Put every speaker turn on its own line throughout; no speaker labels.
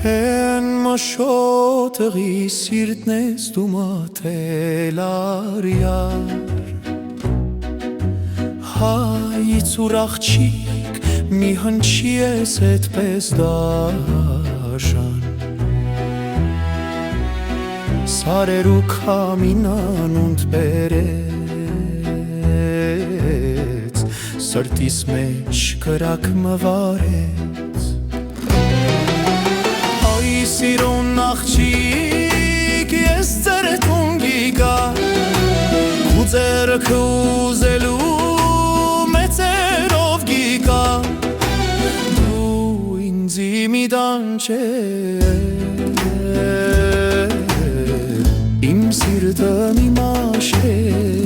Են մաշոտղի սիրտն ես դու մատել արյար Հայից ուր աղջիկ մի հնչի ես հետպես դաշան Սարեր ու քամինան ունդ բերեց Սրտիս մեջ կրակ մվարեց Այ սիրուն աղջիկ ես ծերտուն գիգա Ու ձերքը ուզելու մեծերով գիգա Դու ինձի մի դանչե Իմ սիրտը մի մաշել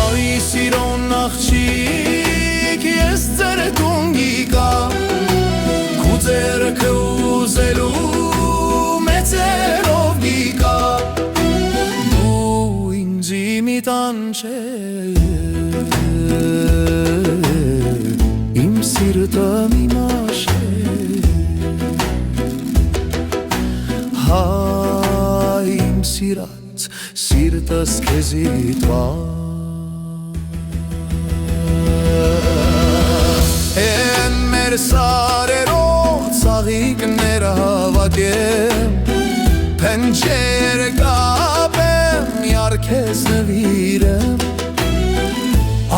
Այ սիրուն աղջիկ ես ծերտուն գիգա Քու ձերքը ուզելու մեծերով գիգա Դու ինձի մի տանչել Իմ սիրտը մի մաշել Հայ իմ սիրած սիրտս քեզի Են մեր սարերով ծաղիկները հավաքեմ Պենջեր կապեմ, յարքեզ նվիրեմ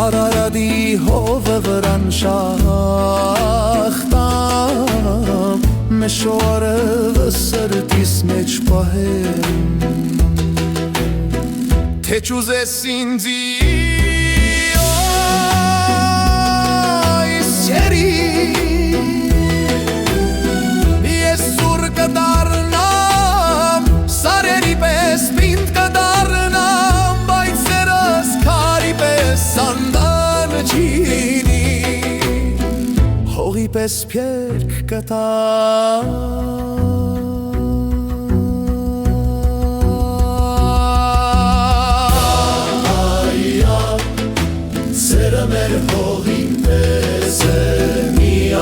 Արարադի հովը վրան շախտամ Մեշորը սրտիս մեջ պահեմ Թե չուզես ինձի այս երի Ես սուր կդարնամ Սարերի պես պինդ կդարնամ Բայց սերս քարի պես սանդան չինի Հողի պես պյերք կտամ Սերը մեր հողի պես է